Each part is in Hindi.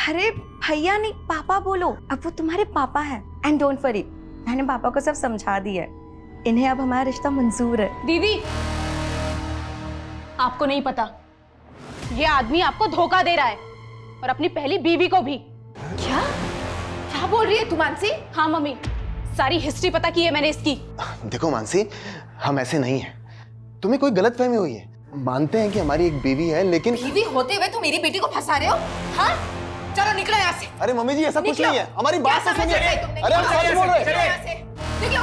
अरे भैया नहीं, पापा बोलो। अब वो तुम्हारे पापा है। एंड डोंट वरी, मैंने पापा को सब समझा दिया है। इन्हें अब हमारा रिश्ता मंजूर है। दीदी, आपको नहीं पता, ये आदमी आपको धोखा दे रहा है और अपनी पहली बीवी को भी। क्या क्या बोल रही है तू मानसी? हाँ मम्मी, सारी हिस्ट्री पता की है मैंने इसकी। देखो मानसी, हम ऐसे नहीं हैं। तुम्हें कोई गलतफहमी हुई है। मानते हैं कि हमारी एक बीवी है, लेकिन बीवी होते हुए तुम मेरी बेटी को फंसा रहे हो? हाँ, चलो निकलो यहाँ से। अरे मम्मी जी, ऐसा कुछ नहीं है। हमारी बात तो सुनिए। अरे हम सच बोल रहे हैं। निकलो।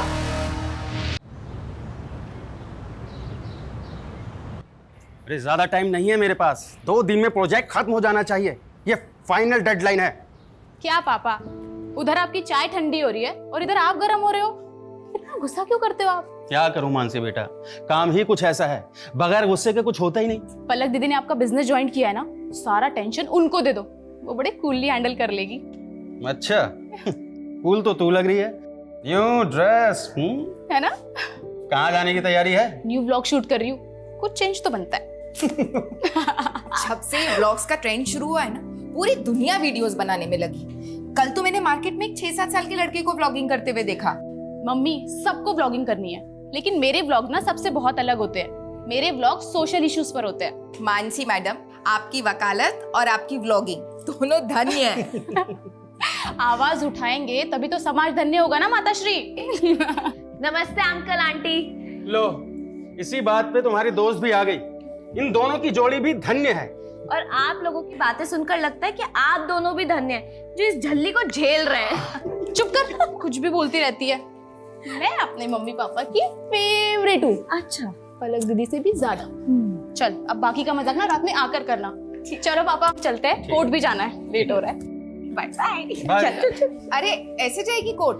अरे ज्यादा टाइम नहीं है मेरे पास। 2 दिन में प्रोजेक्ट खत्म हो जाना चाहिए। ये फाइनल डेडलाइन है। क्या पापा, उधर आपकी चाय ठंडी हो रही है और इधर आप गर्म हो रहे हो। इतना गुस्सा क्यों करते हो आप? क्या करूं मानसी बेटा, काम ही कुछ ऐसा है, बगैर गुस्से के कुछ होता ही नहीं। पलक दीदी ने आपका बिजनेस ज्वाइन किया है ना, सारा टेंशन उनको दे दो, वो बड़े कूलली हैंडल कर लेगी। अच्छा कूल तो तू लग रही है। यूं ड्रेस है ना? कहाँ जाने की तैयारी है? न्यू व्लॉग शूट कर रही हूँ, कुछ चेंज तो बनता है। जब से व्लॉग्स का ट्रेंड शुरू हुआ है ना, पूरी दुनिया वीडियोस बनाने में लगी। कल तो मैंने मार्केट में एक 6-7 साल के लड़के को व्लॉगिंग करते हुए देखा। मम्मी, सबको व्लॉगिंग करनी है, लेकिन मेरे व्लॉग ना सबसे बहुत अलग होते हैं। मेरे व्लॉग सोशल इश्यूज पर होते हैं। मानसी मैडम, आपकी वकालत और आपकी व्लॉगिंग दोनों धन्य है। आवाज उठाएंगे तभी तो समाज धन्य होगा ना माताश्री। नमस्ते अंकल आंटी। लो, इसी बात पे तुम्हारी दोस्त भी आ गई। इन दोनों की जोड़ी भी धन्य है। और आप लोगों की बातें सुनकर लगता है कि आप दोनों भी धन्य हैं जो इस झल्ली को झेल रहे हैं। चुप कर, कुछ भी बोलती रहती है। मैं अपने मम्मी पापा की फेवरेट हूँ। अच्छा, पलक दीदी से भी ज्यादा। चल, अब बाकी का मजाक ना रात में आकर करना। चलो पापा, चलते हैं, कोर्ट भी जाना है, लेट हो रहा है। Bye bye. चल। अरे ऐसे जाएगी कोर्ट?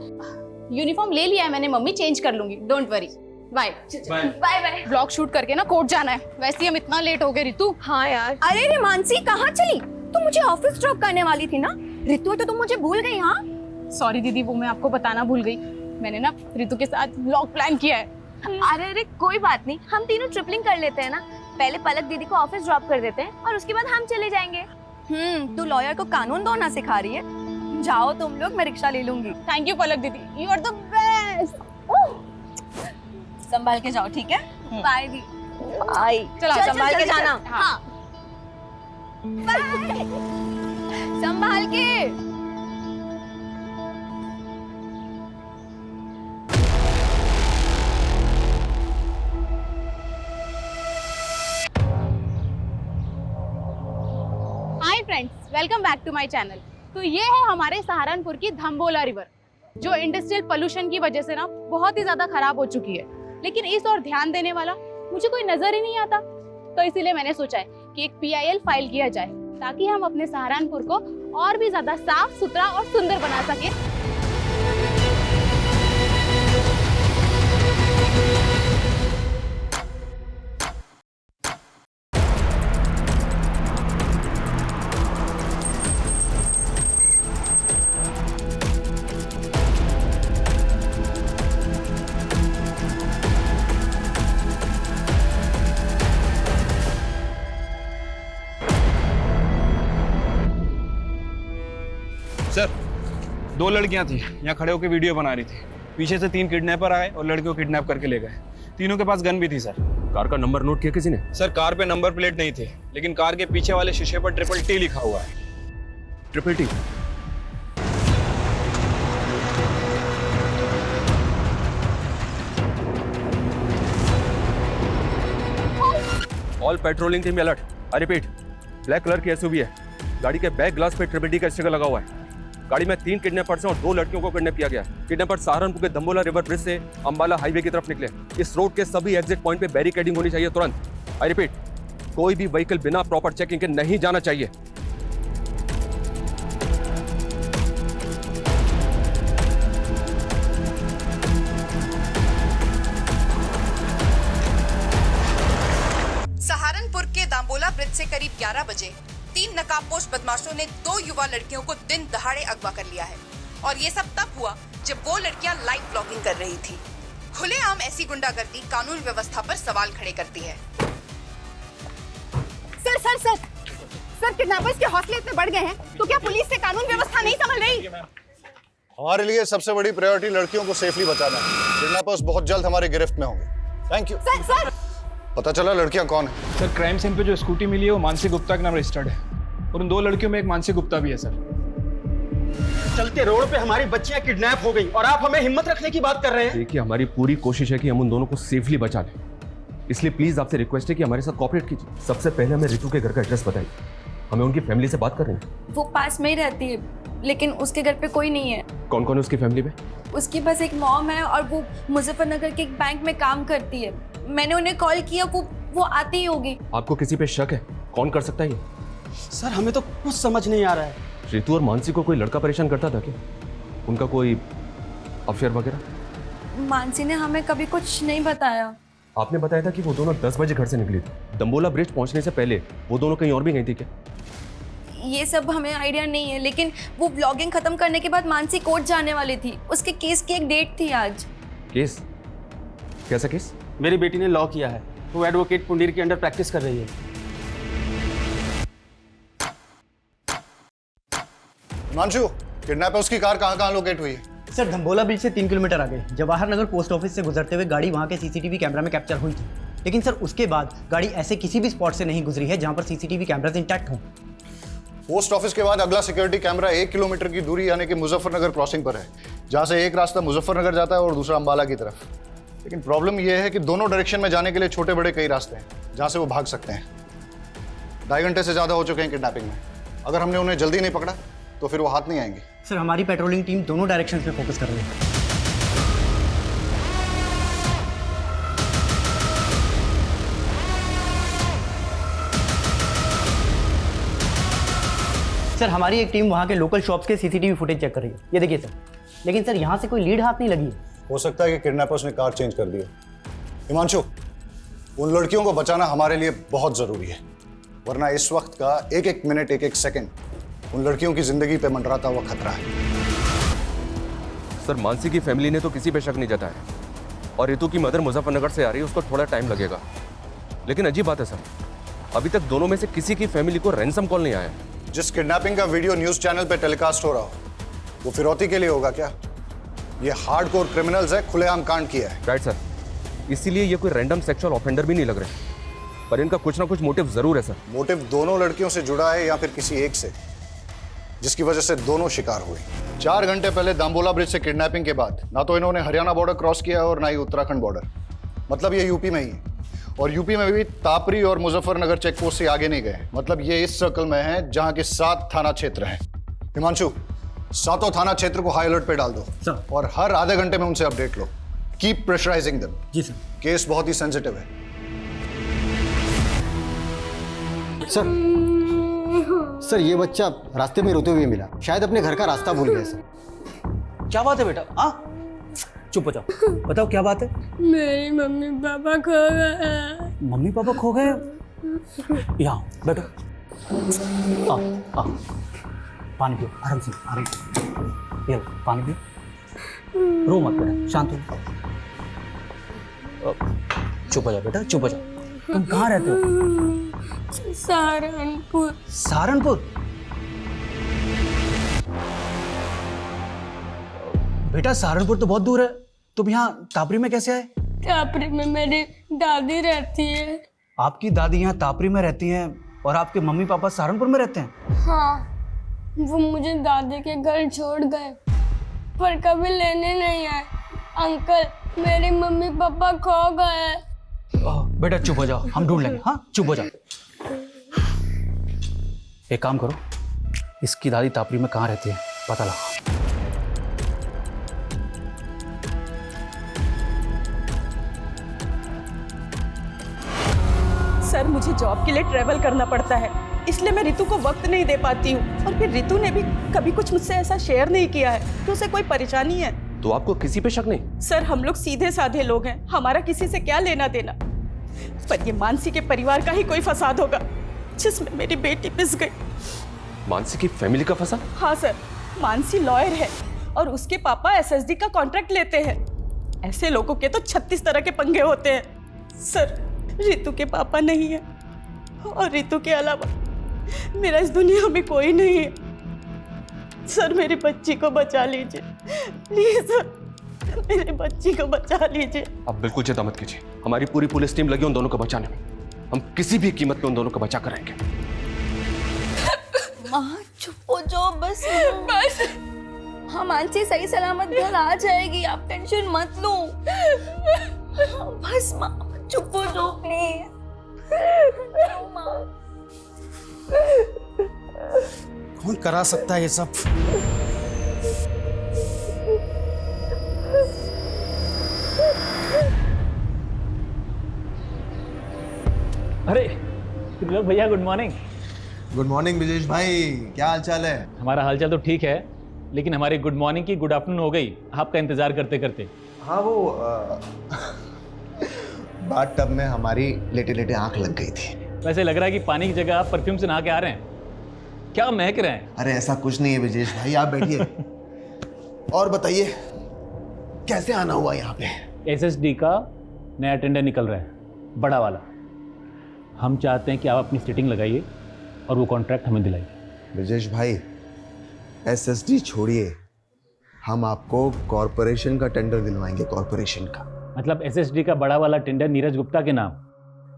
यूनिफॉर्म ले लिया है मैंने मम्मी, चेंज कर लूंगी, don't worry. Bye bye bye. Vlog shoot करके ना कोर्ट जाना है। वैसे ही हम इतना लेट हो गए रितु। हाँ यार। अरे रे मानसी, कहाँ चली? तुम मुझे ऑफिस ड्रॉप करने वाली थी ना? रितु, तो तुम मुझे भूल गई? हाँ सॉरी दीदी, वो मैं आपको बताना भूल गई। मैंने ना रितु के साथ व्लॉग प्लान किया है। अरे अरे कोई बात नहीं, हम तीनों ट्रिपलिंग कर लेते हैं ना। पहले पलक दीदी को ऑफिस ड्रॉप कर देते हैं और उसके बाद हम चले जाएंगे। तू लॉयर को कानून दौड़ना सिखा रही है। जाओ तुम लोग, मैं रिक्शा ले लूंगी। थैंक यू पलक दीदी, यू आर द बेस्ट। संभाल के जाओ, ठीक है? बाय दी। बाय। चलो संभाल के जाना। हाँ। संभाल के। Hi friends, welcome back to my channel. तो ये है हमारे सहारनपुर की धम्बोला रिवर, जो इंडस्ट्रियल पोल्यूशन की वजह से ना बहुत ही ज्यादा खराब हो चुकी है। लेकिन इस ओर ध्यान देने वाला मुझे कोई नजर ही नहीं आता। तो इसीलिए मैंने सोचा है कि एक PIL फाइल किया जाए, ताकि हम अपने सहारनपुर को और भी ज्यादा साफ सुथरा और सुंदर बना सके। सर, 2 लड़कियां थी, यहाँ खड़े होकर वीडियो बना रही थी। पीछे से 3 किडनैपर आए और लड़कियों को किडनैप करके ले गए। तीनों के पास गन भी थी सर। कार का नंबर नोट किया किसी ने? सर, कार पे नंबर प्लेट नहीं थे, लेकिन कार के पीछे वाले शीशे पर TTT लिखा हुआ है। TTT? All patrolling team alert. I repeat, black colour की SUV है। गाड़ी के बैक ग्लास पे TTT का स्टिकर लगा हुआ है। गाड़ी में 3 किडनैपर्स हैं और 2 लड़कियों को किडनैप किया गया। किडनैपर सहारनपुर के धम्बोला रिवर ब्रिज से अंबाला हाईवे की तरफ निकले। इस रोड के सभी एग्जिट पॉइंट पे बैरिकेडिंग होनी चाहिए तुरंत। आई रिपीट, कोई भी व्हीकल बिना प्रॉपर चेकिंग के नहीं जाना चाहिए। सहारनपुर के दाम्बोला ब्रिज से करीब 11 बजे 3 नकाबपोश बदमाशों ने 2 युवा लड़कियों को दिन दहाड़े अगवा कर लिया है। और ये सब तब हुआ जब वो लड़कियां लाइव ब्लॉगिंग कर रही थी। खुलेआम ऐसी गुंडागर्दी कानून व्यवस्था पर सवाल खड़े करती है। Sir sir sir sir kidnappers के हौसले इतने बढ़ गए हैं तो क्या पुलिस से कानून व्यवस्था नहीं संभल रही? हमारे लिए सबसे बड़ी प्रायोरिटी लड़कियों को सेफली बचाना है। किडनैपर्स बहुत जल्द हमारी गिरफ्त में होंगे। Thank you. सर पता चला लड़कियां कौन है? सर क्राइम सीन पे जो स्कूटी मिली है वो मानसी गुप्ता के नाम रजिस्टर्ड है और उन 2 लड़कियों में एक मानसी गुप्ता भी है सर। चलते रोड पे हमारी बच्चियां किडनैप हो गई और आप हमें हिम्मत रखने की बात कर रहे हैं। देखिए, हमारी पूरी कोशिश है कि हम उन दोनों को सेफली बचा लें, इसलिए प्लीज आपसे रिक्वेस्ट है कि हमारे साथ कोऑपरेट कीजिए। सबसे पहले हमें रितु के घर का एड्रेस बताइए, हमें उनकी फैमिली से बात करनी है। वो पास में ही रहती है लेकिन उसके घर पे कोई नहीं है। कौन कौन है उसकी फैमिली में? उसकी बस एक मॉम है और वो मुजफ्फरनगर के एक बैंक में काम करती है। मैंने उन्हें कॉल किया, वो आती ही होगी। आपको किसी पे शक है? कौन कर सकता है ये? सर हमें तो कुछ समझ नहीं आ रहा है। रितु और मानसी को कोई लड़का परेशान करता था क्या? उनका कोई अफेयर वगैरह? मानसी ने हमें कभी कुछ नहीं बताया। आपने बताया था कि वो दोनों 10 बजे घर से निकली थी। दंबोला ब्रिज पहुंचने से पहले वो दोनों कहीं और भी गई थी क्या? ये सब हमें आइडिया नहीं है, लेकिन वो ब्लॉगिंग खत्म करने के बाद मानसी कोर्ट जाने वाली थी। उसके केस की एक डेट थी आज। केस? कैसा केस? मेरी बेटी ने लॉ किया है, वो एडवोकेट पुंडीर के अंडर प्रैक्टिस कर रही है। हिमांशु, किडनैपर्स की कार कहाँ लोकेट हुई है? सर धम्बोला ब्रिज से 3 किलोमीटर आगे जवाहर नगर पोस्ट ऑफिस से गुजरते हुए गाड़ी वहां के सीसीटीवी कैमरा में कैप्चर हुई थी, लेकिन सर उसके बाद गाड़ी ऐसे किसी भी स्पॉट से नहीं गुजरी है जहां पर सीसीटीवी कैमरास इंटैक्ट हों। पोस्ट ऑफिस के बाद अगला सिक्योरिटी कैमरा 1 किलोमीटर की दूरी यानी कि मुजफ्फरनगर क्रॉसिंग पर है, जहां से एक रास्ता मुजफ्फरनगर जाता है और दूसरा अंबाला की तरफ। लेकिन प्रॉब्लम यह है कि दोनों डायरेक्शन में जाने के लिए छोटे बड़े कई रास्ते हैं जहां से वो भाग सकते हैं। 2.5 घंटे से ज़्यादा हो चुके हैं किडनैपिंग में। अगर हमने उन्हें जल्दी नहीं पकड़ा तो फिर वो हाथ नहीं आएंगे। सर हमारी पेट्रोलिंग टीम दोनों डायरेक्शंस में फोकस कर रही है। सर हमारी एक टीम वहाँ के लोकल शॉप्स के सीसीटीवी फुटेज चेक कर रही है। ये देखिए सर, लेकिन सर यहाँ से कोई लीड हाथ नहीं लगी है। हो सकता है कि किडनैपर्स ने कार चेंज कर दी है। हिमांशु, उन लड़कियों को बचाना हमारे लिए बहुत जरूरी है, वरना इस वक्त का एक एक मिनट एक एक सेकंड उन लड़कियों की जिंदगी पे मंडराता हुआ खतरा है। सर मानसी की फैमिली ने तो किसी पे शक नहीं जताया और रितु की मदर मुजफ्फरनगर से आ रही है, उसको थोड़ा टाइम लगेगा। लेकिन अजीब बात है सर, अभी तक दोनों में से किसी की फैमिली को रैंसम कॉल नहीं आया। जिस किडनैपिंग का वीडियो न्यूज चैनल पे टेलीकास्ट हो रहा हो वो फिरौती के लिए होगा क्या? ये हार्डकोर क्रिमिनल्स है, खुलेआम कांड किया है। राइट सर, इसीलिए ये कोई रैंडम सेक्सुअल ऑफेंडर भी नहीं लग रहे, पर इनका कुछ ना कुछ मोटिव जरूर है सर। मोटिव दोनों लड़कियों से जुड़ा है या फिर किसी एक से, जिसकी वजह से दोनों शिकार हुए। 4 घंटे पहले दाम्बोला ब्रिज से किडनैपिंग के बाद ना तो इन्होंने हरियाणा बॉर्डर क्रॉस किया और ना ही उत्तराखंड बॉर्डर, मतलब ये यूपी में ही है। और यूपी में भी तापरी और मुजफ्फरनगर चेक पोस्ट से आगे नहीं गए, मतलब ये इस सर्कल में है जहां के 7 थाना क्षेत्र हैं। हिमांशु, 7 थाना क्षेत्र को हाई अलर्ट पे डाल दो सर। और हर आधे घंटे में उनसे अपडेट लो। Keep pressurising them. जी सर। केस बहुत ही सेंसिटिव है। सर ये बच्चा रास्ते में रोते हुए मिला, शायद अपने घर का रास्ता भूल गया सर। क्या बात है बेटा? हाँ चुप हो जाओ, बताओ क्या बात है? मेरी मम्मी पापा खो गए। मम्मी पापा खो गए? यहाँ बैठो, आ, आ, पानी पियो, आराम से आराम से। ये लो, पानी पियो, रो मत बेटा, शांत हो। चुप हो जाओ बेटा, चुप हो जाओ। तुम कहाँ रहते हो? सहारनपुर। सहारनपुर? बेटा सहारनपुर तो बहुत दूर है, तुम यहाँ तापरी में कैसे आए? तापरी में मेरी दादी रहती है। आपकी दादी यहाँ तापरी में रहती हैं और आपके मम्मी पापा सहारनपुर में रहते हैं? हाँ, वो मुझे दादी के घर छोड़ गए पर कभी लेने नहीं आए। अंकल, मेरे मम्मी पापा खो गए। बेटा चुप हो जाओ, हम ढूंढ लेंगे। हाँ चुप हो जाओ। एक काम करो, इसकी दादी तापरी में कहाँ रहती है पता लगाओ। सर मुझे जॉब के लिए ट्रैवल करना पड़ता है, इसलिए मैं रितु को वक्त नहीं दे पाती हूँ। और फिर रितु ने भी कभी कुछ मुझसे ऐसा शेयर नहीं किया है कि उसे कोई परेशानी है। तो आपको किसी पे शक नहीं? सर हम लोग सीधे साधे लोग हैं, हमारा किसी से क्या लेना देना। पर ये मानसी के परिवार का ही कोई फसाद होगा जिसमें मेरी बेटी पिस गई। मानसी की फैमिली का फंसा? हाँ सर, मानसी लॉयर है और उसके पापा एसएसडी का कॉन्ट्रैक्ट लेते हैं। ऐसे लोगों के तो 36 तरह के पंगे होते हैं। सर रितु के पापा नहीं है और रितु के अलावा मेरा इस दुनिया में कोई नहीं है। सर मेरी बच्ची को बचा लीजिए प्लीज सर, मेरी बच्ची को बचा लीजिए। आप बिल्कुल चिंता मत कीजिए, हमारी पूरी पुलिस टीम लगी उन दोनों को बचाने में। हम किसी भी कीमत पे उन दोनों को बचा कर रहेंगे। माँ चुप हो जाओ बस। हाँ मानसी सही सलामत घर आ जाएगी, आप टेंशन मत लो। बस माँ चुप हो जाओ प्लीज। कौन करा सकता है ये सब? अरे त्रिलोक भैया, good morning. Good morning Brijesh भाई, क्या हाल चाल है? हमारा हालचाल तो ठीक है, लेकिन हमारी गुड मॉर्निंग की गुड आफ्टरनून हो गई आपका इंतजार करते करते। हाँ वो बाथ टब में हमारी लेटे लेटे आंख लग गई थी। वैसे लग रहा है कि पानी की जगह आप परफ्यूम से नहा के आ रहे हैं। क्या महक रहे हैं? अरे ऐसा कुछ नहीं है ब्रिजेश भाई, आप बैठिए और बताइए कैसे आना हुआ यहाँ पे? एसएसडी का नया टेंडर निकल रहा है, बड़ा वाला। हम चाहते हैं कि आप अपनी सेटिंग लगाइए और वो कॉन्ट्रैक्ट हमें दिलाइए। ब्रिजेश भाई एसएसडी छोड़िए, हम आपको कॉरपोरेशन का टेंडर दिलवाएंगे, कॉरपोरेशन का। मतलब एसएसडी का बड़ा वाला टेंडर नीरज गुप्ता के नाम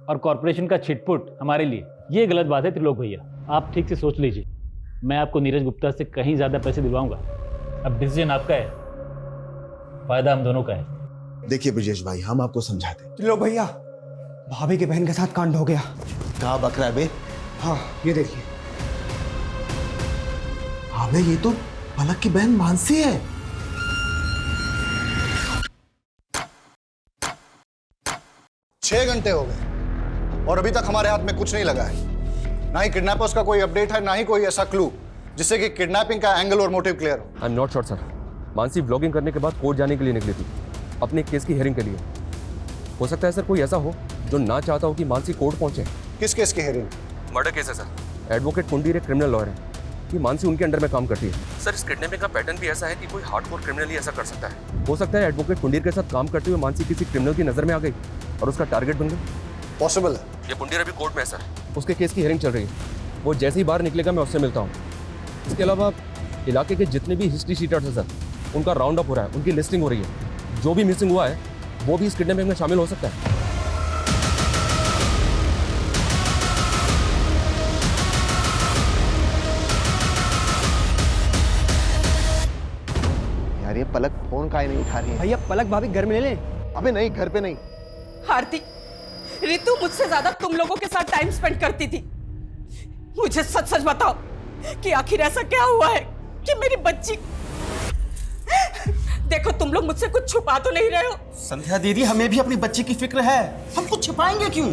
और कॉरपोरेशन का छिटपुट हमारे लिए, ये गलत बात है त्रिलोक भैया। आप ठीक से सोच लीजिए, मैं आपको नीरज गुप्ता से कहीं ज़्यादा पैसे दिलवाऊंगा। अब डिसीजन आपका है, फायदा हम दोनों का है। देखिए ब्रिजेश भाई, हम आपको समझाते। त्रिलोक भैया, भाभी के बहन के साथ कांड हो गया। कहाँ बकरा है बे? हाँ ये देखिए। अबे ये तो पलक की बहन मानसी है। छह घंटे हो गए और अभी तक हमारे हाथ में कुछ नहीं लगा है। ना ही किडनैपर्स का कोई अपडेट है, ना ही कोई ऐसा क्लू जिससे कि किडनैपिंग का एंगल और मोटिव क्लियर हो। I am not sure sir. Mansi vlogging करने के बाद कोर्ट जाने के लिए निकली थी, अपने केस की हियरिंग के लिए। हो सकता है सर कोई ऐसा हो जो ना चाहता हो कि मानसी कोर्ट पहुंचे। किस केस की हियरिंग? मर्डर केस है सर। एडवोकेट कुंडीर एक क्रिमिनल लॉयर है, कि मानसी उनके अंडर में काम करती है। सर इस किडनैपिंग का पैटर्न भी ऐसा है कि कोई हार्डकोर क्रिमिनल ही ऐसा कर सकता है। हो सकता है एडवोकेट कुंडीर के साथ काम करते हुए मानसी किसी क्रिमिनल की नजर में आ गई और उसका टारगेट बन गई। पॉसिबल है। ये कुंडीर अभी कोर्ट में है सर, उसके केस की हियरिंग चल रही है। वो जैसे ही बाहर निकलेगा मैं उससे मिलता हूँ। इसके अलावा इलाके के जितने भी हिस्ट्री शीटर्स हैं सर, उनका राउंड अप हो रहा है, उनकी लिस्टिंग हो रही है। जो भी मिसिंग हुआ है वो भी इस किडनैपिंग में शामिल हो सकता है। यार ये पलक फोन काहे नहीं उठा रही है? भैया पलक भाभी घर में ले लें। अबे नहीं, घर पे नहीं। आरती, रितु मुझसे ज्यादा तुम लोगों के साथ टाइम स्पेंड करती थी। मुझे सच सच बताओ कि आखिर ऐसा क्या हुआ है कि मेरी बच्ची। देखो तुम लोग मुझसे कुछ छुपा तो नहीं रहे हो? संध्या दीदी, हमें भी अपनी बच्ची की फिक्र है, हम कुछ छिपाएंगे क्यों?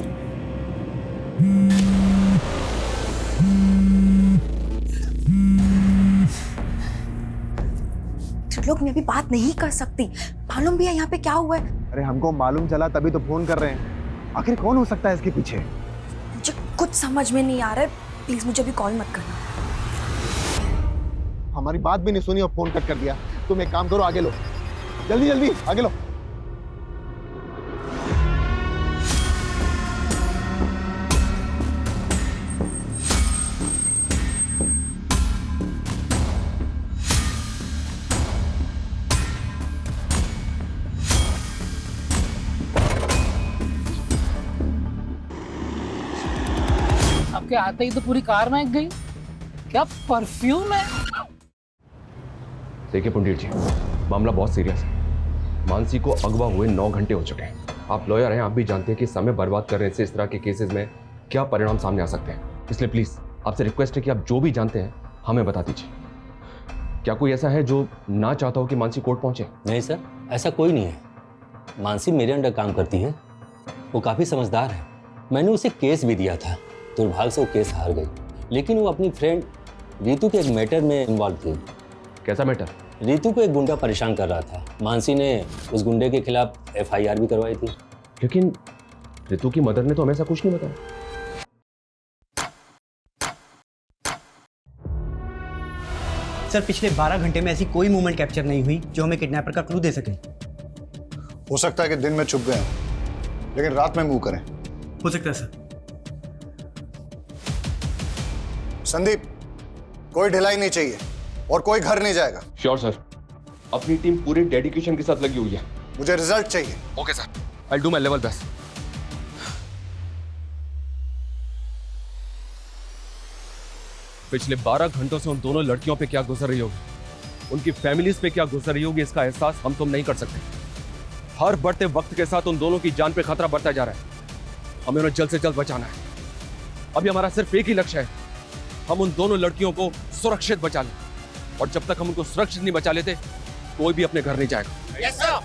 त्रिलोक मैं अभी बात नहीं कर सकती, मालूम भी है यहाँ पे क्या हुआ है। अरे हमको मालूम चला तभी तो फोन कर रहे हैं। आखिर कौन हो सकता है इसके पीछे? मुझे कुछ समझ में नहीं आ रहा है, प्लीज मुझे अभी कॉल मत करना। हमारी बात भी नहीं सुनी और फोन कट कर दिया। तुम एक काम करो, आगे लो, जल्दी जल्दी आगे लो। आपके आते ही तो पूरी कार महक गई। क्या परफ्यूम है? देखिए पुंडीर जी, मामला बहुत सीरियस है। मानसी को अगवा हुए 9 घंटे हो चुके हैं। आप लॉयर हैं, आप भी जानते हैं कि समय बर्बाद करने से इस तरह के केसेस में क्या परिणाम सामने आ सकते हैं। इसलिए प्लीज़ आपसे रिक्वेस्ट है कि आप जो भी जानते हैं हमें बता दीजिए। क्या कोई ऐसा है जो ना चाहता हो कि मानसी कोर्ट पहुंचे? नहीं सर, ऐसा कोई नहीं है। मानसी मेरे अंडर काम करती है, वो काफ़ी समझदार है। मैंने उसे केस भी दिया था, दुर्भाग्य से वो केस हार गई। लेकिन वो अपनी फ्रेंड रितु के एक मैटर में इन्वॉल्व थी। कैसा मैटर? रितु को एक गुंडा परेशान कर रहा था। मानसी ने उस गुंडे के खिलाफ FIR भी करवाई थी। लेकिन रितु की मदर ने तो हमें ऐसा कुछ नहीं बताया। सर पिछले 12 घंटे में ऐसी कोई मूवमेंट कैप्चर नहीं हुई जो हमें किडनैपर का क्लू दे सके। हो सकता है कि दिन में छुप गए हों, लेकिन रात में मूव करें। हो सकता है सर। संदीप, कोई ढिलाई नहीं चाहिए और कोई घर नहीं जाएगा। श्योर सर, अपनी टीम पूरी डेडिकेशन के साथ लगी हुई है। मुझे रिजल्ट चाहिए। Okay sir, I do my level best. पिछले 12 घंटों से उन दोनों लड़कियों पे क्या गुजर रही होगी, उनकी फैमिलीज पे क्या गुजर रही होगी, इसका एहसास हम तुम नहीं कर सकते। हर बढ़ते वक्त के साथ उन दोनों की जान पे खतरा बढ़ता जा रहा है। हमें उन्हें जल्द से जल्द बचाना है। अभी हमारा सिर्फ एक ही लक्ष्य है, हम उन दोनों लड़कियों को सुरक्षित बचा लें। और जब तक हम उनको सुरक्षित नहीं बचा लेते, कोई भी अपने घर नहीं जाएगा। Yes sir.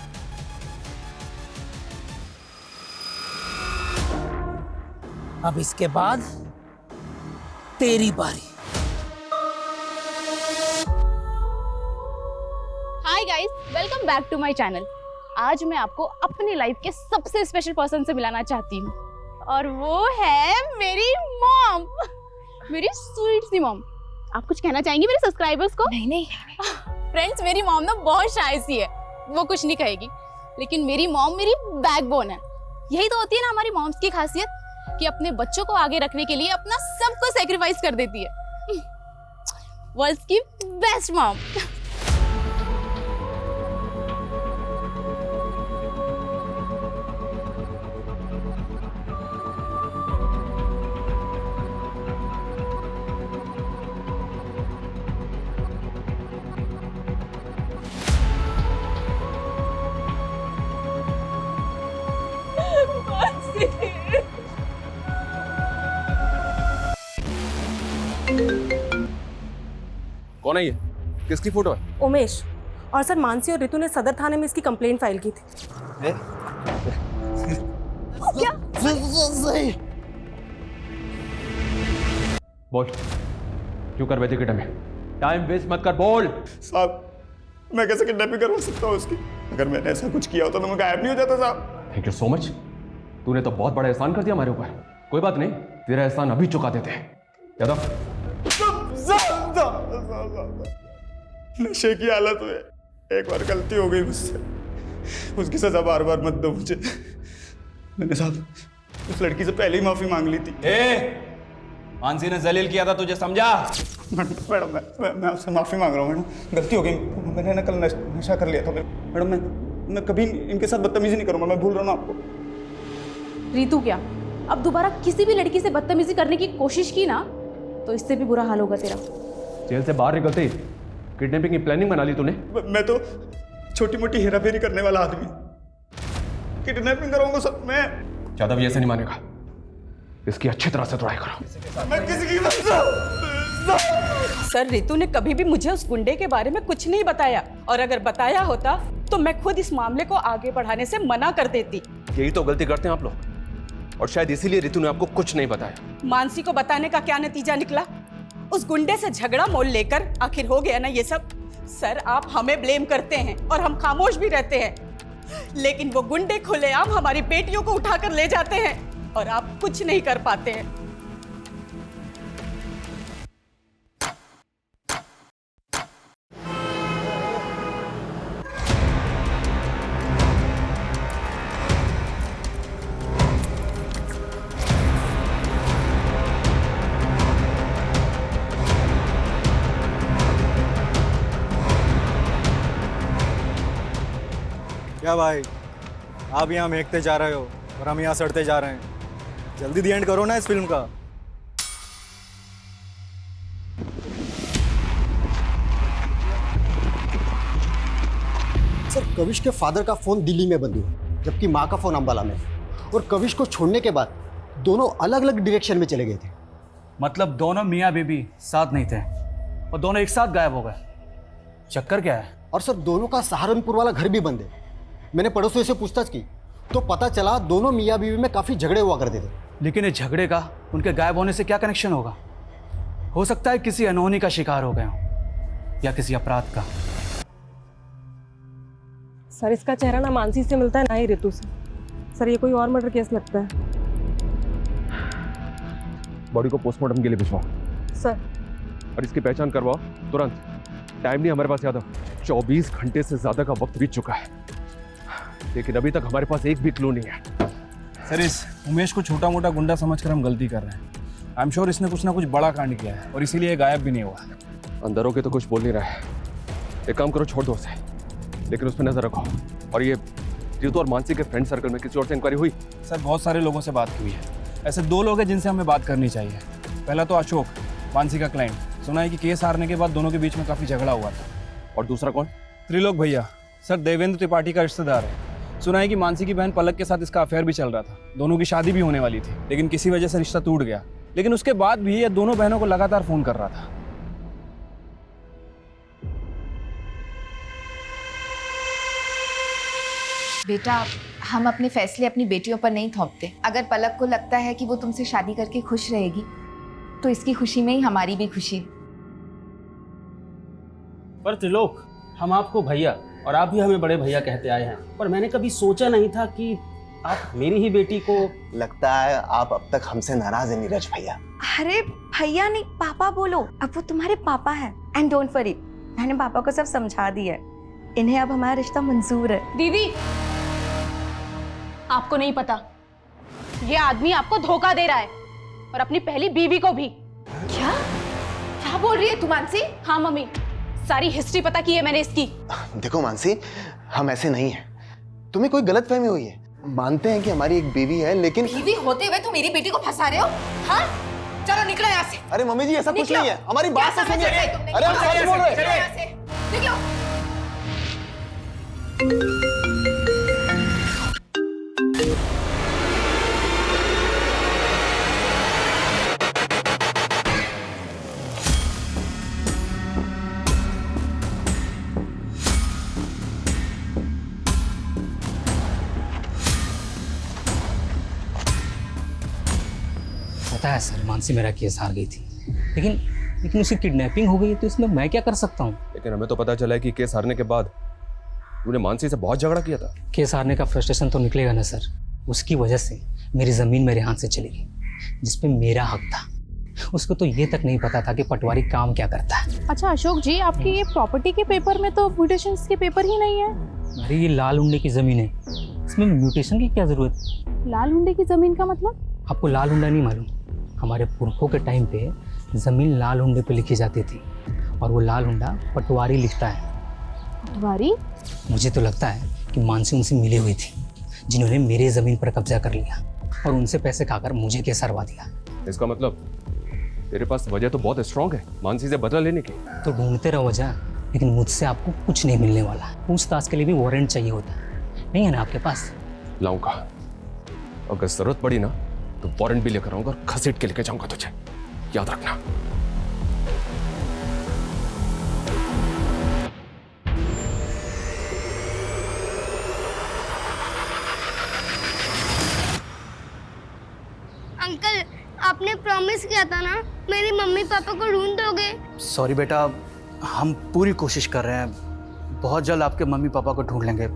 अब इसके बाद तेरी बारी। Hi guys, welcome back to my channel. आज मैं आपको अपनी लाइफ के सबसे स्पेशल पर्सन से मिलाना चाहती हूँ, और वो है मेरी मॉम, मेरी स्वीट सी मॉम। आप कुछ कहना चाहेंगी मेरे सब्सक्राइबर्स को? नहीं फ्रेंड्स, मेरी मॉम ना बहुत शाय सी है, वो कुछ नहीं कहेगी, लेकिन मेरी मॉम मेरी बैकबोन है। यही तो होती है ना हमारी मॉम्स की खासियत, कि अपने बच्चों को आगे रखने के लिए अपना सब कुछ सैक्रिफाइस कर देती है। वर्ल्ड्स की बेस्ट मॉम। कौन है ये? किसकी फोटो है? उमेश। और सर, मानसी और रितु ने सदर थाने में इसकी कंप्लेंट फाइल की थी। क्या? बोल, क्यों कर बैठे में? टाइम वेस्ट मत कर, बोल। साहब, मैं कैसे किडनैपिंग करवा सकता हूँ उसकी? अगर मैंने ऐसा कुछ किया होता तो मैं गायब नहीं हो जाता साहब। Thank you so much. तूने तो बहुत बड़ा एहसान कर दिया हमारे ऊपर। कोई बात नहीं, तेरा एहसान अभी चुका देते हैं। यादव, नशे की हालत में एक बार गलती हो गई मुझसे, उसकी सजा बार बार मत दो मुझे। मैंने साहब उस लड़की से पहले ही माफी मांग ली थी। मानसी ने जलील किया था, तुझे समझा? मैडम, मैं आपसे माफी मांग रहा हूँ मैडम, गलती हो गई। मैंने ना कल नशा कर लिया था मैडम। मैं कभी इनके साथ बदतमीजी नहीं करूँगा, मैं भूल रहा हूँ आपको। रितु क्या, अब दोबारा किसी भी लड़की से बदतमीजी करने की कोशिश की ना, तो इससे भी बुरा हाल होगा तेरा। जेल से बाहर निकलते ही किडनैपिंग की प्लानिंग बना ली तूने? मैं तो छोटी मोटी हेराफेरी करने वाला आदमी, किडनैपिंग कराऊंगा सब मैं। यादव ये ऐसे नहीं मानेगा, इसकी अच्छी तरह से तोड़ाई करो। मैं किसी की सर, रितु ने कभी भी मुझे उस गुंडे के बारे में कुछ नहीं बताया, और अगर बताया होता तो मैं खुद इस मामले को आगे बढ़ाने से मना कर देती। यही तो गलती करते हैं आप लोग, और शायद इसीलिए रितु ने आपको कुछ नहीं बताया। मानसी को बताने का क्या नतीजा निकला? उस गुंडे से झगड़ा मोल लेकर आखिर हो गया ना ये सब। सर, आप हमें ब्लेम करते हैं और हम खामोश भी रहते हैं, लेकिन वो गुंडे खुलेआम हमारी बेटियों को उठाकर ले जाते हैं और आप कुछ नहीं कर पाते हैं। क्या भाई, आप यहाँ महकते जा रहे हो और हम यहाँ सड़ते जा रहे हैं। जल्दी दी एंड करो ना इस फिल्म का। सर, कविश के फादर का फोन दिल्ली में बंद हुआ, जबकि माँ का फोन अंबाला में। और कविश को छोड़ने के बाद दोनों अलग अलग डायरेक्शन में चले गए थे। मतलब दोनों मियाँ बीबी साथ नहीं थे और दोनों एक साथ गायब हो गए। चक्कर क्या है? और सर, दोनों का सहारनपुर वाला घर भी बंद है। मैंने पड़ोसियों से पूछताछ की तो पता चला दोनों मियाँ बीवी में काफ़ी झगड़े हुआ करते थे। लेकिन इस झगड़े का उनके गायब होने से क्या कनेक्शन होगा? हो सकता है किसी अनहोनी का शिकार हो गए हों या किसी अपराध का। सर, इसका चेहरा ना मानसी से मिलता है ना ही रितु से। सर, ये कोई और मर्डर केस लगता है। बॉडी को पोस्टमार्टम के लिए भिजवाओ सर। और इसकी पहचान करवाओ तुरंत। टाइम नहीं हमारे पास यादव, 24 घंटे से ज्यादा का वक्त बीत चुका है, लेकिन अभी तक हमारे पास एक भी क्लू नहीं है। सर, इस उमेश को छोटा मोटा गुंडा समझकर हम गलती कर रहे हैं। आई एम श्योर इसने कुछ ना कुछ बड़ा कांड किया है और इसीलिए गायब भी नहीं हुआ। अंदर होके तो कुछ बोल नहीं रहा है। एक काम करो, छोड़ दो उसे, लेकिन उस पर नजर रखो। और ये रीतू और मानसी के फ्रेंड सर्कल में किसी और से इंक्वायरी हुई? सर बहुत सारे लोगों से बात हुई है। ऐसे 2 लोग हैं जिनसे हमें बात करनी चाहिए। पहला तो अशोक, मानसी का क्लाइंट। सुना है कि केस हारने के बाद दोनों के बीच में काफ़ी झगड़ा हुआ था। और दूसरा कौन? त्रिलोक भैया, सर देवेंद्र त्रिपाठी का रिश्तेदार है। सुना है कि मानसी की बहन पलक के साथ इसका अफेयर भी चल रहा था। दोनों की शादी भी होने वाली थी, लेकिन किसी वजह से रिश्ता टूट गया। लेकिन उसके बाद भी ये दोनों बहनों को लगातार फोन कर रहा था। बेटा, हम अपने फैसले अपनी बेटियों पर नहीं थोपते। अगर पलक को लगता है कि वो तुमसे शादी करके खुश रहेगी, तो इसकी खुशी में ही हमारी भी खुशी। पर त्रिलोक, हम आपको भैया और आप भी हमें बड़े भैया कहते आए हैं, पर मैंने कभी सोचा नहीं था कि आप मेरी ही बेटी को। लगता है आप अब तक हमसे नाराज है नीरज भैया। अरे भैया नहीं, पापा बोलो। अब वो तुम्हारे पापा हैं। एंड डोंट वरी, मैंने पापा को सब समझा दिया है। इन्हें अब हमारा रिश्ता मंजूर है। दीदी, आपको नहीं पता, ये आदमी आपको धोखा दे रहा है और अपनी पहली बीवी को भी। क्या क्या बोल रही है तू मानसी? हाँ मम्मी, सारी हिस्ट्री पता की है मैंने इसकी। देखो मानसी, हम ऐसे नहीं हैं। तुम्हें कोई गलतफहमी हुई है। मानते हैं कि हमारी एक बीवी है, लेकिन बीवी होते हुए तुम मेरी बेटी को फंसा रहे हो? हाँ, चलो निकलो यहाँ से। अरे मम्मी जी, ऐसा कुछ नहीं है। हमारी बात तो सुनिए। अरे हम सच बोल रहे हैं। निकलो। पता है सर, मानसी मेरा केस हार गई थी, लेकिन उसकी किडनैपिंग हो गई है, तो इसमें मैं क्या कर सकता हूँ? लेकिन हमें तो पता चला है कि केस हारने के बाद तूने मानसी से बहुत झगड़ा किया था। केस हारने का फ्रस्ट्रेशन तो निकलेगा ना सर। उसकी वजह से मेरी ज़मीन मेरे हाथ से चली गई, जिसपे मेरा हक था। उसको तो ये तक नहीं पता था कि पटवारी काम क्या करता है। अच्छा अशोक जी, आपकी ये प्रॉपर्टी के पेपर में तो म्यूटेशंस के पेपर ही नहीं है। अरे ये लाल हुंडे की ज़मीन है, इसमें म्यूटेशन की क्या ज़रूरत? लाल हुंडे की ज़मीन का मतलब? आपको लाल हुंडा नहीं मालूम? हमारे पुरखों के टाइम पे ज़मीन लाल हुंडे पे लिखी जाती थी, और वो लाल हुंडा पटवारी लिखता है। पटवारी? मुझे तो लगता है कि मानसी उनसे मिली हुई थी, जिन्होंने मेरे ज़मीन पर कब्जा कर लिया और उनसे पैसे खाकर मुझे केस हरवा दिया। इसका मतलब तेरे पास वजह तो बहुत स्ट्रांग है मानसी से बदला लेने की। तो ढूंढते रहो वजह, लेकिन मुझसे आपको कुछ नहीं मिलने वाला। पूछताछ के लिए भी वारंट चाहिए होता है, नहीं है ना आपके पास? लाऊंगा, अगर जरूरत पड़ी ना तो वारंट भी लेकर आऊंगा और घसीट के लेके जाऊंगा तुझे, याद रखना। अंकल, आपने प्रॉमिस किया था ना, मेरी मम्मी पापा को ढूंढ दोगे? सॉरी बेटा, हम पूरी कोशिश कर रहे हैं। बहुत जल्द आपके मम्मी पापा को ढूंढ लेंगे।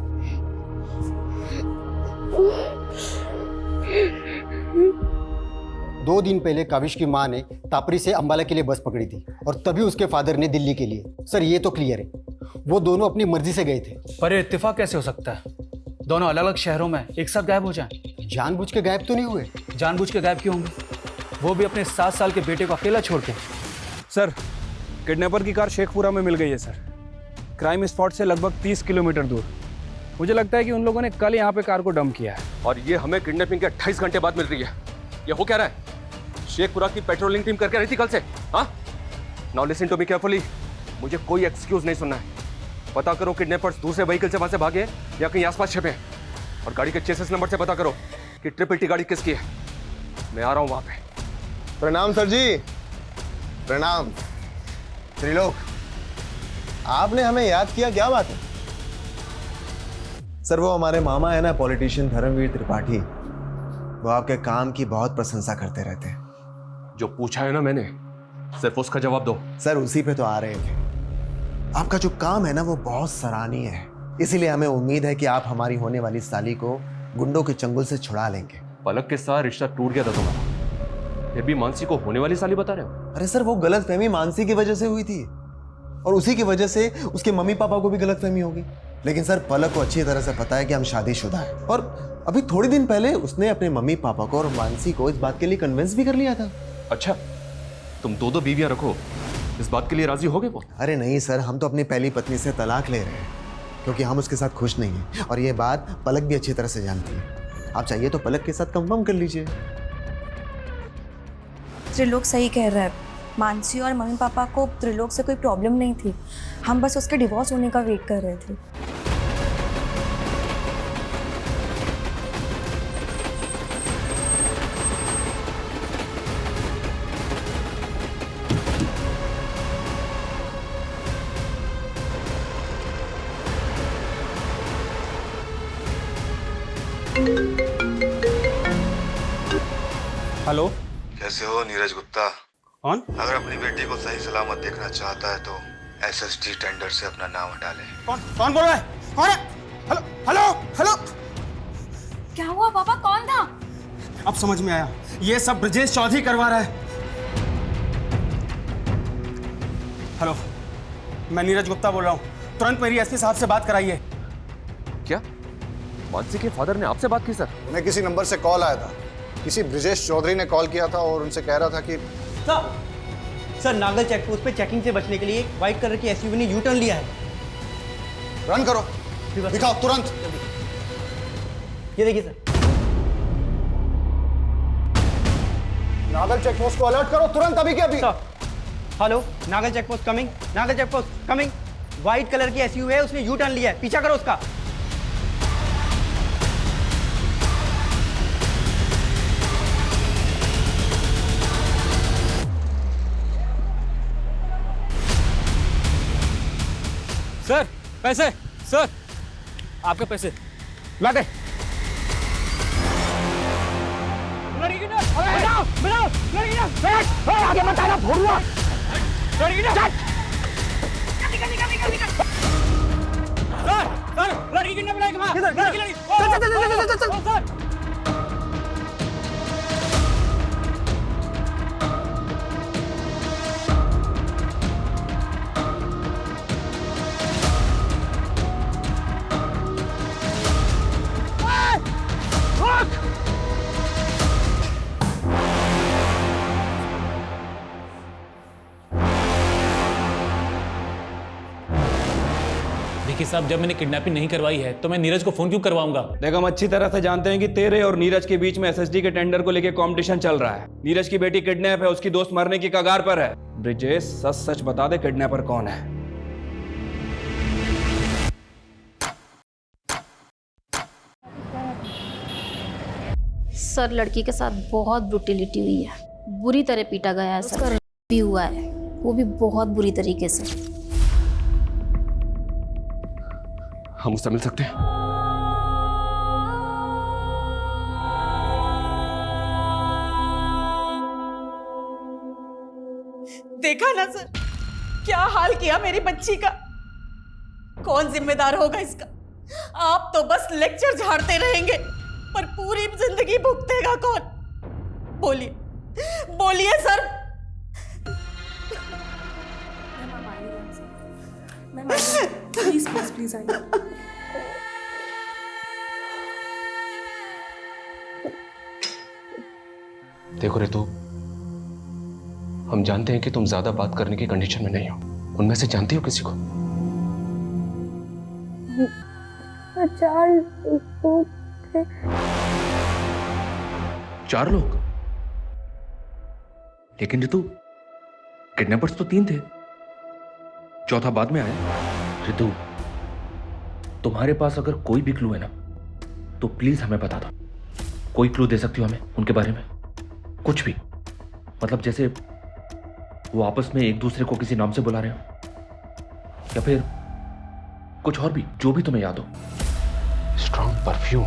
2 दिन पहले काविश की माँ ने तापरी से अंबाला के लिए बस पकड़ी थी और तभी उसके फादर ने दिल्ली के लिए। सर ये तो क्लियर है, वो दोनों अपनी मर्जी से गए थे। पर इत्तेफाक कैसे हो सकता है? दोनों अलग अलग शहरों में एक साथ गायब हो जाएं। जानबूझ के गायब तो नहीं हुए। जानबूझ के गायब क्यों होंगे? वो भी अपने 7 साल के बेटे को अकेला छोड़ के। सर, किडनैपर की कार शेखपुरा में मिल गई है सर, क्राइम स्पॉट से लगभग 30 किलोमीटर दूर। मुझे लगता है कि उन लोगों ने कल यहाँ पे कार को डंप किया है। और ये हमें किडनैपिंग के 28 घंटे बाद मिल रही है। ये हो क्या रहा है? शेखपुरा की पेट्रोलिंग टीम करके रही थी कल से। हाँ, now listen to me carefully. मुझे कोई एक्सक्यूज नहीं सुनना है। पता करो किडनैपर्स दूसरे व्हीकल से वहां से भागे या कहीं आसपास छिपे, और गाड़ी के चेसिस नंबर से पता करो कि ट्रिपल टी गाड़ी किसकी है। मैं आ रहा हूं वहां पे। प्रणाम सर जी। प्रणाम। त्रिलोक, आपने हमें याद किया, क्या बात है? सर, वो हमारे मामा है ना, पॉलिटिशियन धर्मवीर त्रिपाठी, वो आपके काम की बहुत प्रशंसा करते रहते हैं। जो पूछा है ना मैंने, सिर्फ उसका जवाब दो। सर, उसी पे तो आ रहे थे। आपका जो काम है ना वो बहुत सराहनीय है, इसीलिए हमें उम्मीद है कि आप हमारी होने वाली साली को गुंडों के चंगुल से छुड़ा लेंगे। पलक के साथ रिश्ता टूट गया था तुम्हारा, फिर भी मानसी को होने वाली साली बता रहे हो? अरे सर, वो गलतफहमी मानसी की वजह से हुई थी, और उसी की वजह से उसके मम्मी पापा को भी गलतफहमी होगी। लेकिन सर, पलक को अच्छी तरह से पता है कि हम शादीशुदा हैं, और अभी थोड़ी दिन पहले उसने अपने मम्मी पापा को और मानसी को इस बात के लिए कन्विंस भी कर लिया था। अच्छा, तुम दो दो बीवियां रखो, इस बात के लिए राजी हो गए वो? अरे नहीं सर, हम तो अपनी पहली पत्नी से तलाक ले रहे हैं क्योंकि हम उसके साथ खुश नहीं हैं और ये बात पलक भी अच्छी तरह से जानती है। आप चाहिए तो पलक के साथ कंफर्म कर लीजिए। त्रिलोक सही कह रहा है। मानसी और मम्मी पापा को त्रिलोक से कोई प्रॉब्लम नहीं थी, हम बस उसके डिवोर्स होने का वेट कर रहे थे। हेलो, कैसे हो नीरज गुप्ता? कौन? अगर अपनी बेटी को सही सलामत देखना चाहता है तो एसएसटी टेंडर से अपना नाम हटा ले। कौन बोल रहा है? कौन है? हेलो हेलो हेलो, क्या हुआ पापा, कौन था? अब समझ में आया, ये सब ब्रजेश चौधरी करवा रहा है। हेलो, मैं नीरज गुप्ता बोल रहा हूँ, तुरंत मेरी एसपी साहब से बात कराइए। क्या मानसी के फादर ने आपसे बात की सर? उन्हें किसी नंबर से कॉल आया था, किसी ब्रजेश चौधरी ने कॉल किया था और उनसे कह रहा था कि सर नागल चेक पोस्ट पे चेकिंग से बचने के लिए एक व्हाइट कलर की एसयूवी ने यू टर्न लिया है। रन करो, दिखाओ तुरंत। ये देखिए सर। नागल चेक पोस्ट को अलर्ट करो तुरंत, अभी के अभी। Hello, Nagal check post coming, Nagal check post coming. White colour की एसयूवी है, उसने यू टर्न लिया है, पीछा करो उसका। सर पैसे, सर आपके पैसे ला दे। लड़की ना बताओ, बताओ लड़की ना बैठ, आगे मत आना भोरुआ। लड़की ना सर, सर लड़की कितने बनाएगा मां? लड़की सर देखिए साहब, जब मैंने किडनैपिंग नहीं करवाई है तो मैं नीरज को फोन क्यों करवाऊंगा? देख, हम अच्छी तरह से जानते हैं कि तेरे और नीरज के बीच में एसएसडी के टेंडर को लेकर कंपटीशन चल रहा है। नीरज की बेटी किडनैप है, उसकी दोस्त मरने की कगार पर है। ब्रिजेश सच सच बता दे, किडनैपर कौन है? सर लड़की के साथ बहुत ब्रुटिलिटी हुई है, बुरी तरह पीटा गया है सर, भी हुआ है, वो भी बहुत बुरी तरीके से। हम उससे मिल सकते हैं? देखा ना सर, क्या हाल किया मेरी बच्ची का। कौन जिम्मेदार होगा इसका? आप तो बस लेक्चर झाड़ते रहेंगे, पर पूरी जिंदगी भुगतेगा कौन? बोलिए बोलिए सर। प्लीज प्लीज प्लीज आइए। देखो रितु, हम जानते हैं कि तुम ज्यादा बात करने की कंडीशन में नहीं हो। उनमें से जानती हो किसी को? 4 लोग थे। 4 लोग? लेकिन रितु, किडनैपर्स तो 3 थे, चौथा बाद में आया। रितु, तुम्हारे पास अगर कोई भी क्लू है ना तो प्लीज हमें बता दो। कोई क्लू दे सकती हो हमें उनके बारे में? कुछ भी, मतलब जैसे वो आपस में एक दूसरे को किसी नाम से बुला रहे हो या फिर कुछ और भी, जो भी तुम्हें याद हो। स्ट्रॉन्ग परफ्यूम,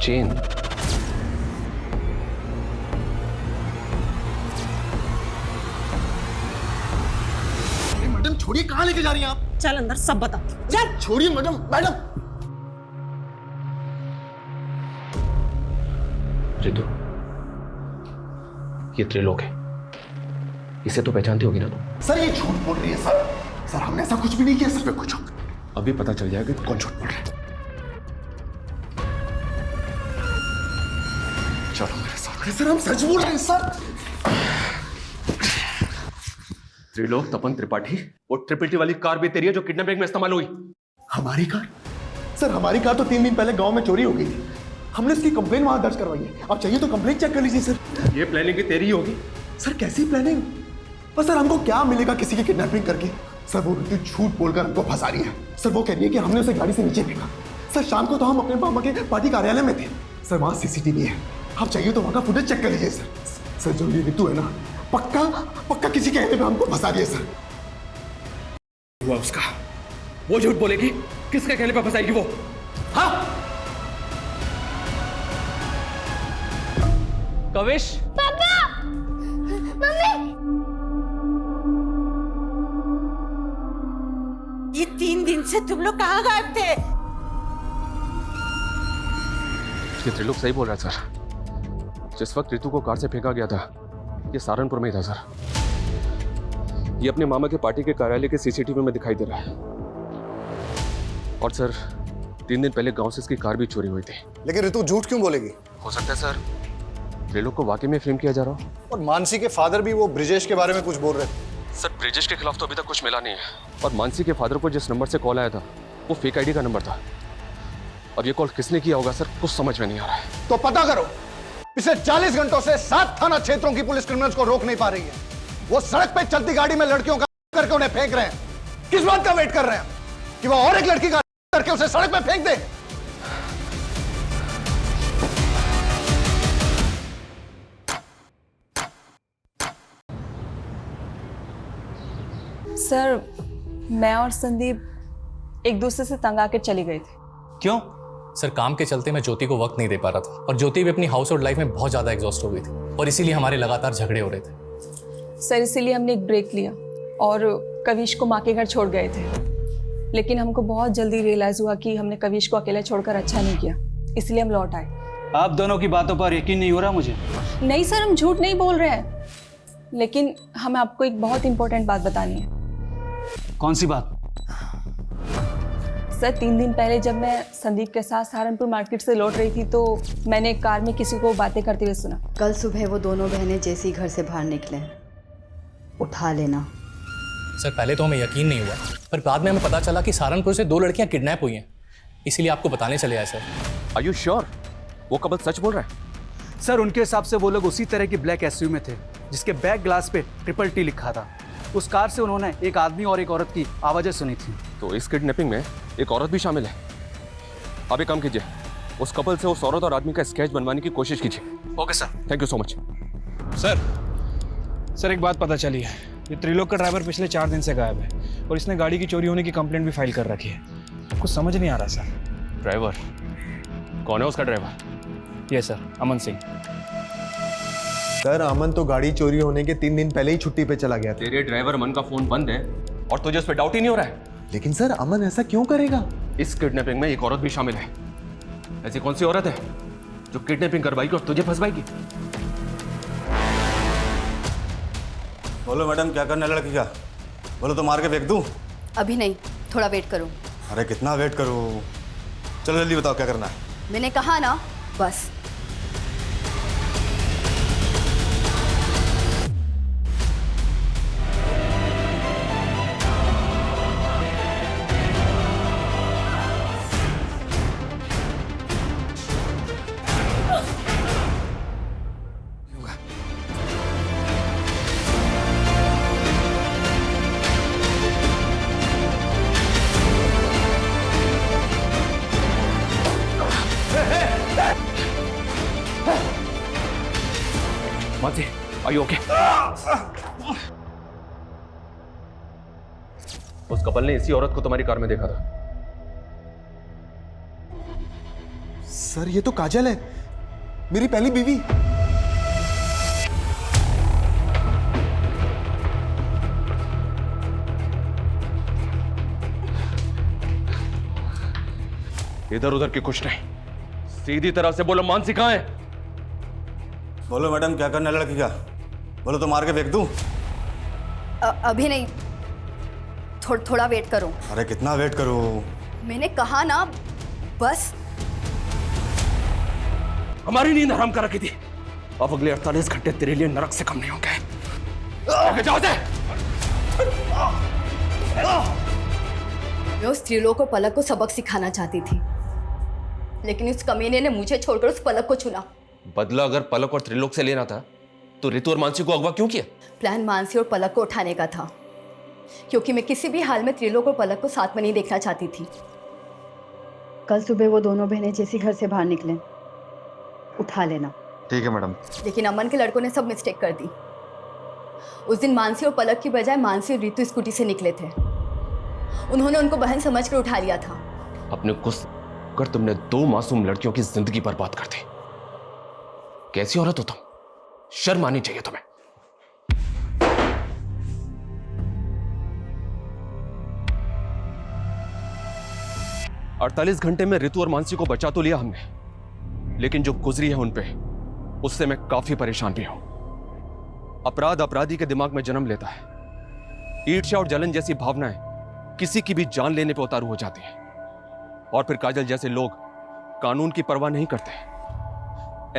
चेन, मैडम छोड़िए, कहाँ लेके जा रही हैं आप? चल अंदर सब बता। चल छोड़िए मैडम। मैडम रितु, ये त्रिलोक है, इसे तो पहचानती होगी ना तुम? सर ये झूठ बोल रही है सर। सर हमने ऐसा कुछ भी नहीं किया सर। पे कुछ अभी पता चल जाएगा कि कौन झूठ बोल रहा है। चलो मेरे साथ। अरे सर हम सच बोल रहे हैं सर। त्रिलोक तपन त्रिपाठी, वो ट्रिपल टी वाली कार भी तेरी है जो किडनैपिंग में इस्तेमाल हुई। हमारी कार? सर हमारी कार तो 3 दिन पहले गांव में चोरी हो गई थी। हमने इसकी कंप्लेन वहां दर्ज करवाई है। आप चाहिए तो कंप्लेन चेक कर लीजिए सर। ये प्लानिंग भी तेरी ही होगी। सर कैसी प्लानिंग? और सर हमको क्या मिलेगा किसी की किडनैपिंग करके? सर वो ऋतु झूठ बोलकर हमको फंसा रही है। सर वो कह रही है कि हमने उसे गाड़ी से नीचे फेंका। सर शाम को तो हम अपने मामा के पार्टी कार्यालय में थे। सर वहां सीसीटीवी है, आप चाहिए तो वहां का फुटेज चेक कर लीजिए सर। सर जो ये ऋतु है ना, पक्का पक्का किसी कहने पे हमको फंसा रही है सर। हुआ उसका, वो झूठ बोलेगी, किसके कहने पे फंसाएगी वो? हाँ कविश, पापा, मम्मी। ये 3 दिन से तुम लोग कहाँ गायब थे? ये त्रिलोक सही बोल रहा है सर। जिस वक्त ऋतु को कार से फेंका गया था, ये सहारनपुर में ही था सर। ये अपने मामा के पार्टी के कार्यालय के सीसीटीवी में दिखाई दे रहा है। और सर 3 दिन पहले गांव से इसकी कार भी चोरी हुई थी। लेकिन ऋतु झूठ क्यों बोलेगी? हो सकता है सर त्रिलोक को वाकई में फ्रेम किया जा रहा हो। और मानसी के फादर भी वो ब्रिजेश के बारे में कुछ बोल रहे थे। सर ब्रिजेश के खिलाफ तो अभी तक कुछ मिला नहीं है। और मानसी के फादर को जिस नंबर से कॉल आया था वो फेक आईडी का नंबर था। अब ये कॉल किसने किया होगा सर, कुछ समझ में नहीं आ रहा है। तो पता करो। पिछले 40 घंटों से 7 थाना क्षेत्रों की पुलिस क्रिमिनल्स को रोक नहीं पा रही है। वो सड़क पे चलती गाड़ी में लड़कियों का करके उन्हें फेंक रहे हैं। किस बात का वेट कर रहे हैं कि वो और एक लड़की का करके उसे सड़क पे फेंक दे? सर मैं और संदीप एक दूसरे से तंग आकर चले गए थे। क्यों? सर काम के चलते मैं ज्योति को वक्त नहीं दे पा रहा था और ज्योति भी अपनी हाउस होल्ड लाइफ में बहुत ज़्यादा एग्जॉस्ट हो गई थी और इसीलिए हमारे लगातार झगड़े हो रहे थे। सर इसीलिए हमने एक ब्रेक लिया और कविश को माँ के घर छोड़ गए थे। लेकिन हमको बहुत जल्दी रियलाइज़ हुआ कि हमने कविश को अकेले छोड़कर अच्छा नहीं किया, इसलिए हम लौट आए। आप दोनों की बातों पर यकीन नहीं हो रहा मुझे। नहीं सर हम झूठ नहीं बोल रहे हैं, लेकिन हमें आपको एक बहुत इंपॉर्टेंट बात बतानी है। कौन सी बात? सर 3 दिन पहले जब मैं संदीप के साथ सहारनपुर मार्केट से लौट रही थी तो मैंने कार में किसी को बातें करते हुए सुना। कल सुबह वो दोनों बहनें जैसे ही घर से बाहर निकले, उठा लेना। सर पहले तो हमें यकीन नहीं हुआ, पर बाद में हमें पता चला कि सहारनपुर से 2 लड़कियां किडनैप हुई हैं, इसीलिए आपको बताने चले आए सर। आर यू श्योर वो कबल सच बोल रहा है? सर उनके हिसाब से वो लोग उसी तरह की ब्लैक एसयूवी में थे जिसके बैक ग्लास पे ट्रिपल टी लिखा था। उस कार से उन्होंने एक आदमी और एक औरत की आवाज़ें सुनी थी। तो इस किडनैपिंग में एक औरत भी शामिल है। अब एक काम कीजिए, उस कपल से उस औरत और आदमी का स्केच बनवाने की कोशिश कीजिए। Okay sir. Thank you so much. Sir एक बात पता चली है, ये त्रिलोक का ड्राइवर पिछले 4 दिन से गायब है और इसने गाड़ी की चोरी होने की कंप्लेंट भी फाइल कर रखी है। कुछ समझ नहीं आ रहा सर। ड्राइवर कौन है? उसका ड्राइवर? ये सर अमन सिंह। सर अमन तो गाड़ी चोरी होने के 3 दिन पहले ही छुट्टी पे चला गया था। तेरे ड्राइवर अमन का फोन बंद है और तुझे उस पर डाउट ही नहीं हो रहा है। लेकिन सर अमन ऐसा क्यों करेगा? इस किडनैपिंग में एक औरत भी शामिल है। ऐसी कौन सी औरत है जो किडनैपिंग करवाएगी और तुझे फंसवाएगी? बोलो मैडम क्या करना है लड़की का? बोलो तो मार के फेंक दूं? अभी नहीं, थोड़ा वेट करो। अरे कितना वेट करूं? चलो जल्दी बताओ क्या करना है। मैंने कहा ना, बस। Mansi, are you okay? उस कपल ने इसी औरत को तुम्हारी कार में देखा था। सर ये तो काजल है, मेरी पहली बीवी। इधर उधर की कुछ नहीं, सीधी तरह से बोलो मानसी कहां है? बोलो मैडम क्या करना है लड़की का? बोलो तो मार के फेंक दूं? अभी नहीं, थोड़ा वेट करो। अरे कितना वेट करूं? मैंने कहा ना, बस। हमारी नींद हराम कर रखी थी, अब अगले 48 घंटे तेरे लिए नरक से कम नहीं होंगे। आगे जाओ से। मैं उस त्रिलोक को पलक को सबक सिखाना चाहती थी, लेकिन उस कमीने ने मुझे छोड़कर उस पलक को चुना। बदला अगर पलक और त्रिलोक से लेना था तो रितु और मानसी को अगवा क्यों किया? प्लान मानसी और पलक को उठाने का था, क्योंकि मैं किसी भी हाल में त्रिलोक और पलक को साथ में नहीं देखना चाहती थी। कल सुबह वो दोनों बहनें जैसी घर से बाहर निकले, उठा लेना। ठीक है मैडम। लेकिन अमन के लड़कों ने सब मिस्टेक कर दी। उस दिन मानसी और पलक की बजाय मानसी और रितु स्कूटी से निकले थे। उन्होंने उनको बहन समझकर उठा लिया था। अपने गुस्से कर तुमने 2 मासूम लड़कियों की जिंदगी बर्बाद कर दी। कैसी औरत हो तुम? शर्म आनी चाहिए तुम्हें। अड़तालीस घंटे में रितु और मानसी को बचा तो लिया हमने, लेकिन जो गुजरी है उन पे, उससे मैं काफी परेशान भी हूं। अपराध अपराधी के दिमाग में जन्म लेता है। ईर्ष्या और जलन जैसी भावनाएं किसी की भी जान लेने पे उतारू हो जाती हैं, और फिर काजल जैसे लोग कानून की परवाह नहीं करते।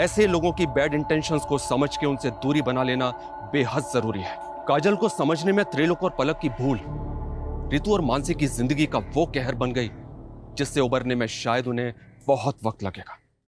ऐसे लोगों की बैड इंटेंशंस को समझ के उनसे दूरी बना लेना बेहद जरूरी है। काजल को समझने में त्रिलोक और पलक की भूल रितु और मानसी की जिंदगी का वो कहर बन गई जिससे उबरने में शायद उन्हें बहुत वक्त लगेगा।